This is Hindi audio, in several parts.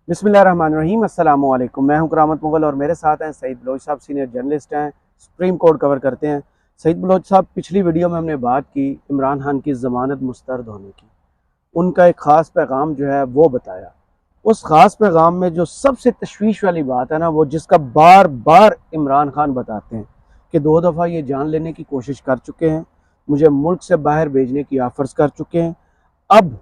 बिस्मिल्लाहिर्रहमानिर्रहीम। अस्सलामु अलैकुम। मैं हूं करामत मुगल और मेरे साथ हैं सईद बलोच साहब, सीनियर जर्नलिस्ट हैं, सुप्रीम कोर्ट कवर करते हैं। सईद बलोच साहब, पिछली वीडियो में हमने बात की इमरान खान की ज़मानत मुस्तरद होने की। उनका एक ख़ास पैगाम जो है वो बताया। उस ख़ास पैगाम में जो सबसे तशवीश वाली बात है ना, वो जिसका बार बार इमरान खान बताते हैं कि 2 दफ़ा ये जान लेने की कोशिश कर चुके हैं, मुझे मुल्क से बाहर भेजने की ऑफर्स कर चुके हैं, अब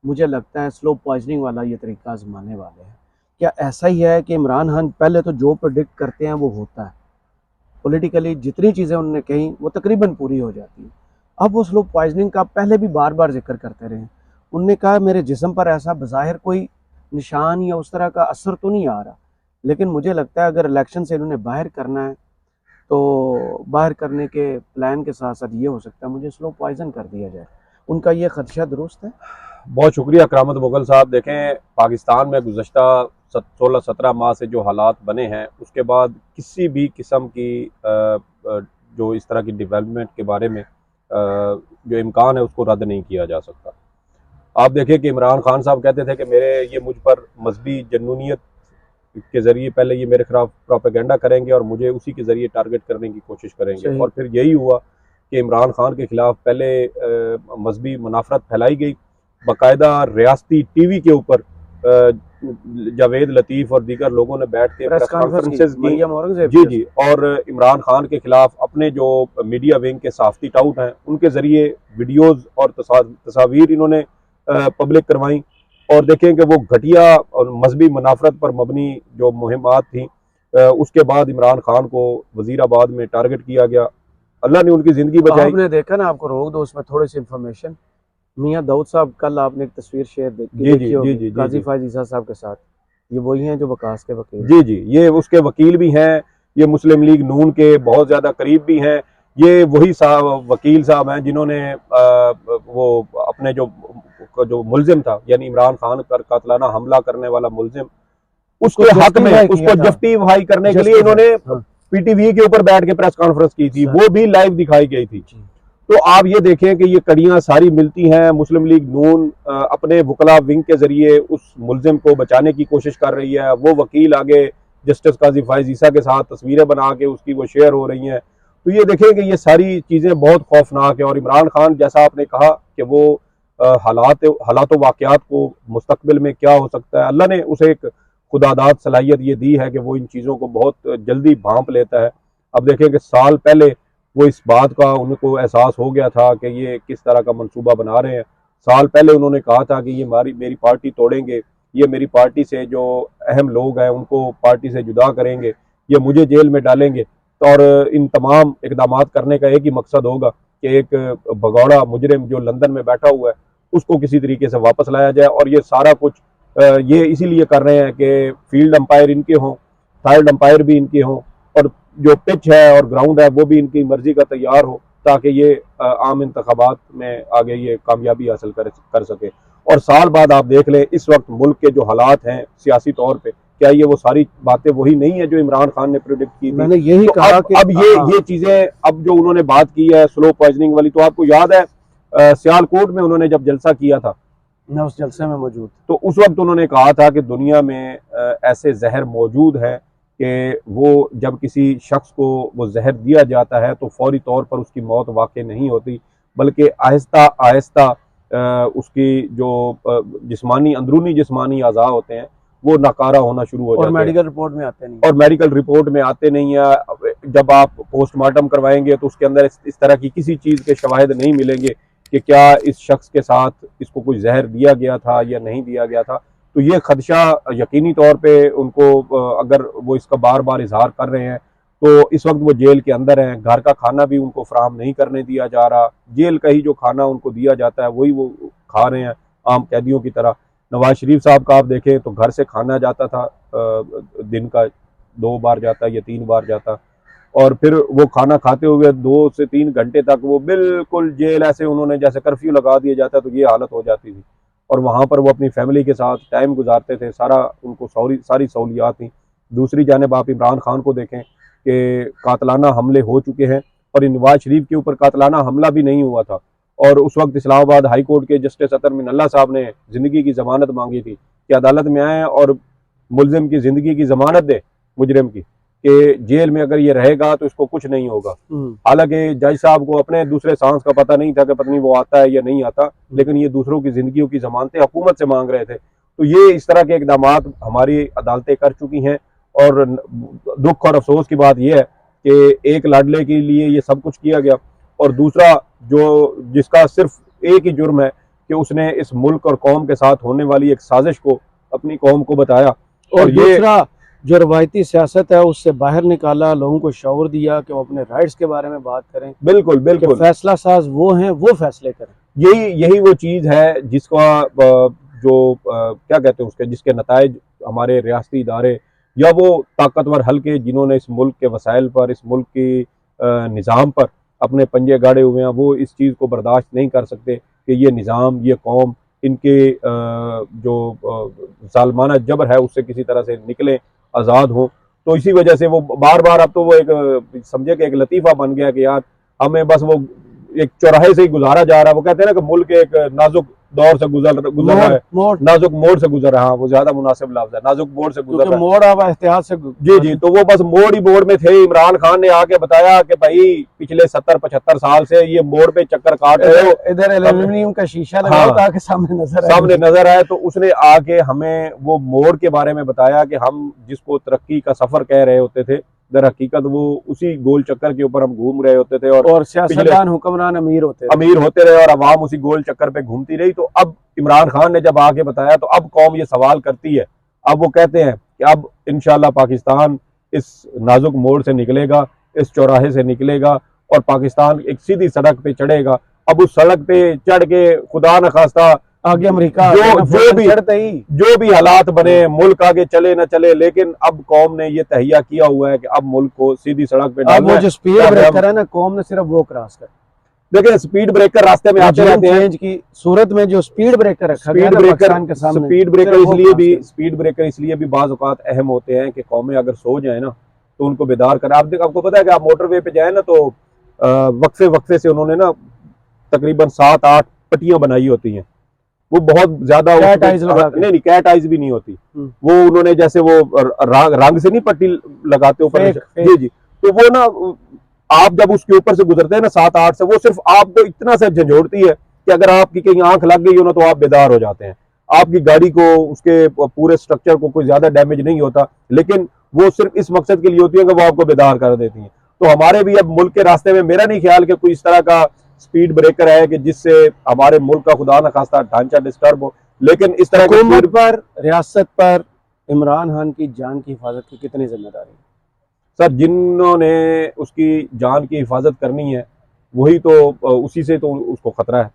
मुझे लगता है स्लो पॉइजनिंग वाला ये तरीका आजमाने वाले हैं। क्या ऐसा ही है कि इमरान खान पहले तो जो प्रेडिक्ट करते हैं वो होता है, पॉलिटिकली जितनी चीज़ें उन्होंने कही वो तकरीबन पूरी हो जाती हैं। अब वो स्लो पॉइजनिंग का पहले भी बार बार जिक्र करते रहे। उनने कहा मेरे जिस्म पर ऐसा बज़ाहिर कोई निशान या उस तरह का असर तो नहीं आ रहा, लेकिन मुझे लगता है अगर इलेक्शन से इन्होंने बाहर करना है तो बाहर करने के प्लान के साथ साथ ये हो सकता है मुझे स्लो पॉइजन कर दिया जाए। उनका ये खदशा दुरुस्त है? बहुत शुक्रिया करामत मुगल साहब। देखें, पाकिस्तान में गुज़श्ता 16-17 माह से जो हालात बने हैं, उसके बाद किसी भी किस्म की जो इस तरह की डेवलपमेंट के बारे में जो इम्कान है उसको रद्द नहीं किया जा सकता। आप देखें कि इमरान खान साहब कहते थे कि ये मुझ पर मजहबी जनूनियत के ज़रिए पहले ये मेरे खिलाफ प्रोपेगेंडा करेंगे और मुझे उसी के ज़रिए टारगेट करने की कोशिश करेंगे, सही। और फिर यही हुआ कि इमरान खान के खिलाफ पहले मजहबी मुनाफरत फैलाई गई। बाकायदा रियासती टीवी के ऊपर जावेद लतीफ़ और दीगर लोगों ने बैठ के प्रेस प्रेस कॉन्फ्रेंस की कॉन्फ्रेंसेज की। मरियम औरंगजेब जी की जी। और इमरान खान के खिलाफ अपने जो मीडिया विंग के साफ्ती टाउट हैं उनके ज़रिए वीडियोज़ और तस्वीर इन्होंने पब्लिक करवाई। और देखें कि वो घटिया और मजहबी मुनाफरत पर मबनी जो मुहिमात थी, उसके बाद इमरान खान को वजीराबाद में टारगेट किया गया। अल्लाह ने उनकी ज़िंदगी बचाई। आपने देखा ना, आपको रोक दो उसमें थोड़ी सी इंफॉर्मेशन। मियां दाऊद साहब, कल आपने एक तस्वीर शेयर जी जी देखी जी होगी जी जी काजी जी फायज ईसा साहब के साथ। ये वही हैं जो वकास के वकील जी थे। जी, ये उसके वकील भी हैं, ये मुस्लिम लीग नून के बहुत ज़्यादा करीब भी हैं। ये वही साहब वकील साहब हैं जिन्होंने वो अपने जो मुलजिम था, यानी इमरान खान पर कातलाना हमला करने वाला मुलजिम, उसको उसके हक में जस्टिफाई किया उसको था। जस्टिफाई करने के लिए जस्टिफाई, इन्होंने हाँ। पीटीवी के ऊपर बैठ के प्रेस कॉन्फ्रेंस की थी, सर वो भी लाइव दिखाई गई थी। जी। तो आप ये देखें कि ये कड़ियां सारी मिलती हैं। मुस्लिम लीग नून अपने वकला विंग के जरिए उस मुलजिम को बचाने की कोशिश कर रही है। वो वकील आगे जस्टिस काजी फायज ईसा के साथ तस्वीरें बना के उसकी वो शेयर हो रही हैं। तो ये देखें कि ये सारी चीज़ें बहुत खौफनाक है। और इमरान खान, जैसा आपने कहा कि वो हालात वाक़यात को मुस्तकबिल में क्या हो सकता है, अल्लाह ने उसे एक खुदादाद सलाहियत ये दी है कि वो इन चीज़ों को बहुत जल्दी भांप लेता है। अब देखें कि साल पहले वो इस बात का उनको एहसास हो गया था कि ये किस तरह का मंसूबा बना रहे हैं। साल पहले उन्होंने कहा था कि ये मेरी पार्टी तोड़ेंगे, ये मेरी पार्टी से जो अहम लोग हैं उनको पार्टी से जुदा करेंगे, ये मुझे जेल में डालेंगे। और इन तमाम इकदाम करने का एक ही मकसद होगा कि एक भगौड़ा मुजरिम जो लंदन में बैठा हुआ है उसको किसी तरीके से वापस लाया जाए। और ये सारा कुछ ये इसीलिए कर रहे हैं कि फील्ड अंपायर इनके हों, थर्ड अंपायर भी इनके हों, और जो पिच है और ग्राउंड है वो भी इनकी मर्जी का तैयार हो, ताकि ये आम इंतखाबात में आगे ये कामयाबी हासिल कर सके। और साल बाद आप देख लें इस वक्त मुल्क के जो हालात हैं सियासी तौर पे, क्या ये वो सारी बातें वही नहीं है जो इमरान खान ने प्रिडिक्ट की थी? मैंने यही तो कहा कि अब ये चीज़ें, अब जो उन्होंने बात की है स्लो पॉइजनिंग वाली, तो आपको याद है सियालकोट में उन्होंने जब जलसा किया था, मैं उस जलसे में मौजूद तो उस वक्त उन्होंने कहा था कि दुनिया में ऐसे जहर मौजूद हैं कि वो जब किसी शख्स को वो जहर दिया जाता है तो फौरी तौर पर उसकी मौत वाक़ई नहीं होती, बल्कि आहिस्ता आहिस्ता उसकी जो जिस्मानी अंदरूनी जिस्मानी अज़ा होते हैं वो नाकारा होना शुरू हो और जाते हैं। मेडिकल रिपोर्ट में आते नहीं। और मेडिकल रिपोर्ट में आते नहीं है। जब आप पोस्टमार्टम करवाएंगे तो उसके अंदर इस तरह की किसी चीज़ के शवाहिद नहीं मिलेंगे कि क्या इस शख्स के साथ इसको कोई जहर दिया गया था या नहीं दिया गया था। तो ये खदशा यकीनी तौर पे उनको, अगर वो इसका बार बार इजहार कर रहे हैं, तो इस वक्त वो जेल के अंदर हैं, घर का खाना भी उनको फराहम नहीं करने दिया जा रहा, जेल का ही जो खाना उनको दिया जाता है वही वो खा रहे हैं आम कैदियों की तरह। नवाज शरीफ साहब का आप देखें तो घर से खाना जाता था, दिन का 2 बार जाता या 3 बार जाता, और फिर वो खाना खाते हुए 2 से 3 घंटे तक वो बिल्कुल जेल, ऐसे उन्होंने जैसे कर्फ्यू लगा दिया जाता तो ये हालत हो जाती थी। और वहाँ पर वो अपनी फैमिली के साथ टाइम गुजारते थे, सारा उनको सारी सहूलियात थी। दूसरी जानिब आप इमरान खान को देखें कि कातलाना हमले हो चुके हैं, और नवाज शरीफ के ऊपर कातलाना हमला भी नहीं हुआ था। और उस वक्त इस्लामाबाद हाई कोर्ट के जस्टिस अतर मिनल्ला साहब ने ज़िंदगी की ज़मानत मांगी थी कि अदालत में आए और मुलजिम की ज़िंदगी की ज़मानत दे, मुजरिम की, कि जेल में अगर ये रहेगा तो इसको कुछ नहीं होगा। हालांकि जज साहब को अपने दूसरे सांस का पता नहीं था कि पता नहीं वो आता है या नहीं आता, लेकिन ये दूसरों की ज़िंदगियों की ज़मानतें हुकूमत से मांग रहे थे। तो ये इस तरह के इकदाम हमारी अदालतें कर चुकी हैं, और दुख और अफसोस की बात यह है कि एक लाडले के लिए ये सब कुछ किया गया, और दूसरा जिसका सिर्फ एक ही जुर्म है कि उसने इस मुल्क और कौम के साथ होने वाली एक साजिश को अपनी कौम को बताया, और दूसरा जो रवायती सियासत है उससे बाहर निकाला, लोगों को शऊर दिया कि वो अपने राइट्स के बारे में बात करें। बिल्कुल बिल्कुल, फैसला साज वो हैं, वो फैसले करें। यही वो चीज़ है जिसका क्या कहते हैं उसके, जिसके नताइज हमारे रियासती इदारे या वो ताकतवर हल्के जिन्होंने इस मुल्क के वसाइल पर, इस मुल्क की निज़ाम पर अपने पंजे गाड़े हुए हैं, वो इस चीज़ को बर्दाश्त नहीं कर सकते कि ये निज़ाम, ये कौम, इनके जो जालमाना जबर है उससे किसी तरह से निकले, आज़ाद हों। तो इसी वजह से वो बार बार, अब तो वो एक समझे कि एक लतीफ़ा बन गया कि यार हमें बस वो एक चौराहे से ही गुजारा जा रहा है। वो कहते हैं ना कि मुल्क एक नाजुक दौर से गुजर रहा है, नाजुक मोड़ से गुजर रहा है। हाँ, वो ज्यादा मुनासिब लफ्ज़ है, नाजुक मोड़ से गुजर रहा है। मोड़ अब एहतियात से, जी, तो वो बस मोड़ ही मोड़ में थे। इमरान खान ने आके बताया कि भाई पिछले 70-75 साल से ये मोड़ पे चक्कर काट रहे हो, इधर एल्यूमिनियम का शीशा लगाओ ताकि सामने नजर आए। तो उसने आके हमें वो मोड़ के बारे में बताया कि हम जिसको तरक्की का सफर कह रहे होते थे, दर हकीकत वो उसी गोल चक्कर के ऊपर हम घूम रहे होते थे, और सियासतदान हुक्मरान अमीर होते रहे और अवाम उसी गोल चक्कर पे घूमती रही। तो अब इमरान खान ने जब आके बताया तो अब कौम ये सवाल करती है। अब वो कहते हैं कि अब इंशाल्लाह पाकिस्तान इस नाजुक मोड़ से निकलेगा, इस चौराहे से निकलेगा, और पाकिस्तान एक सीधी सड़क पे चढ़ेगा। अब उस सड़क पे चढ़ के खुदा न खास्ता आगे अमेरिका जो भी हालात बने, मुल्क आगे चले न चले, लेकिन अब कौम ने ये तहिया किया हुआ है कि अब मुल्क को सीधी सड़क पे डालना है। जो स्पीड ब्रेकर है ना, कौम ने सिर्फ वो क्रॉस कर, देखिए स्पीड ब्रेकर रास्ते में आते रहते हैं की सूरत में। जो स्पीड ब्रेकर स्पीड ब्रेकर इसलिए भी बाज़ औक़ात अहम होते हैं कि कौमें अगर सो जाए ना तो उनको बेदार करें। आपको पता है कि आप मोटरवे पे जाए ना तो वक्फे से उन्होंने ना तकरीबन 7-8 पट्टियां बनाई होती हैं। वो बहुत ज्यादा नहीं, कैट आइज भी नहीं होती। वो उन्होंने जैसे वो रंग से नहीं पट्टी लगाते ऊपर, जी, तो वो ना आप जब उसके ऊपर से गुजरते हैं ना 7-8 से, वो सिर्फ आपको इतना से झंझोड़ती है कि अगर आपकी कहीं आंख लग गई हो ना तो आप बेदार हो जाते हैं। आपकी गाड़ी को, उसके पूरे स्ट्रक्चर को कोई ज्यादा डैमेज नहीं होता, लेकिन वो सिर्फ इस मकसद के लिए होती है कि वो आपको बेदार कर देती है। तो हमारे भी अब मुल्क के रास्ते में मेरा नहीं ख्याल कि कोई इस तरह का स्पीड ब्रेकर है कि जिससे हमारे मुल्क का खुदा न खास्ता ढांचा डिस्टर्ब हो, लेकिन इस तरह हुकूमत पर, रियासत पर इमरान खान की जान की हिफाजत की कितनी जिम्मेदारी है? सर, जिन्होंने उसकी जान की हिफाजत करनी है वही तो, उसी से तो उसको खतरा है।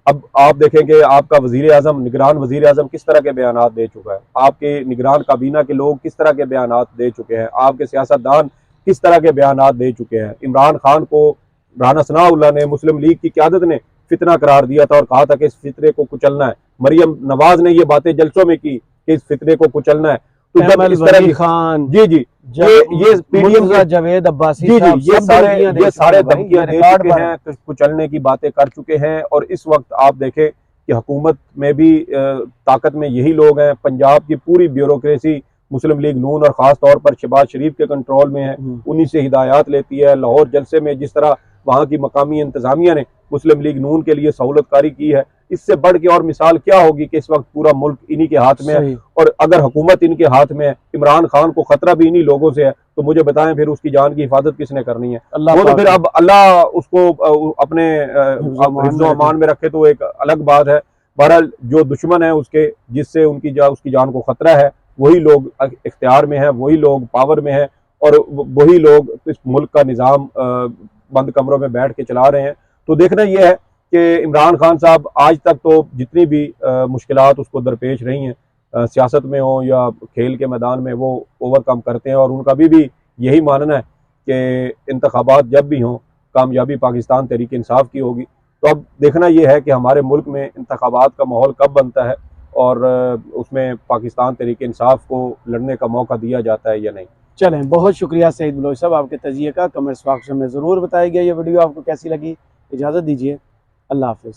अब आप देखें कि आपका वजीर आजम, निगरान वजीर आजम किस तरह के बयानात दे चुका है, आपके निगरान काबीना के लोग किस तरह के बयानात दे चुके हैं, आपके सियासतदान किस तरह के बयानात दे चुके हैं। इमरान खान को राना सनाउल्लाह ने, मुस्लिम लीग की क़यादत ने फितना करार दिया था और कहा था कि इस फितरे को कुचलना है। मरियम नवाज ने ये बातें जलसों में की कि इस फितरे को कुचलना है। तो जब इस तरह की खान, जी ये पीडीएम के जावेद अब्बासी, ये सारे धमकियां दे चुके हैं, कुचलने की बातें कर चुके हैं। और इस वक्त आप देखें कि हुकूमत में भी ताकत में यही लोग हैं। पंजाब की पूरी ब्यूरोक्रेसी मुस्लिम लीग नून और ख़ास तौर पर शहबाज शरीफ के कंट्रोल में है, उन्हीं से हिदायत लेती है। लाहौर जलसे में जिस तरह वहाँ की मकामी इंतजामिया ने मुस्लिम लीग नून के लिए सहूलतकारी की है, इससे बढ़ के और मिसाल क्या होगी कि इस वक्त पूरा मुल्क इन्हीं के हाथ में है। और अगर हुकूमत इनके हाथ में है, इमरान खान को खतरा भी इन्हीं लोगों से है, तो मुझे बताएं फिर उसकी जान की हिफाजत किसने करनी है? वो तो फिर अब अल्लाह उसको अपने हिफ्ज़ो अमान में रखे तो एक अलग बात है। बहरहाल जो दुश्मन है उसके, जिससे उसकी जान को खतरा है, वही लोग इख्तियार में है, वही लोग पावर में है, और वही लोग इस मुल्क का निज़ाम बंद कमरों में बैठ के चला रहे हैं। तो देखना यह है कि इमरान खान साहब आज तक तो जितनी भी मुश्किलात उसको दरपेश रही हैं, सियासत में हो या खेल के मैदान में, वो ओवरकम करते हैं। और उनका भी यही मानना है कि इंतखाबात जब भी हों, कामयाबी पाकिस्तान तहरीक इंसाफ की होगी। तो अब देखना यह है कि हमारे मुल्क में इंतखाबात का माहौल कब बनता है और उसमें पाकिस्तान तहरीक इंसाफ को लड़ने का मौका दिया जाता है या नहीं। चलें, बहुत शुक्रिया सईद बलोच साहब आपके तजिए का। कमेंट्स बॉक्स में ज़रूर बताइए ये वीडियो आपको कैसी लगी। इजाज़त दीजिए, अल्लाह हाफ़िज़।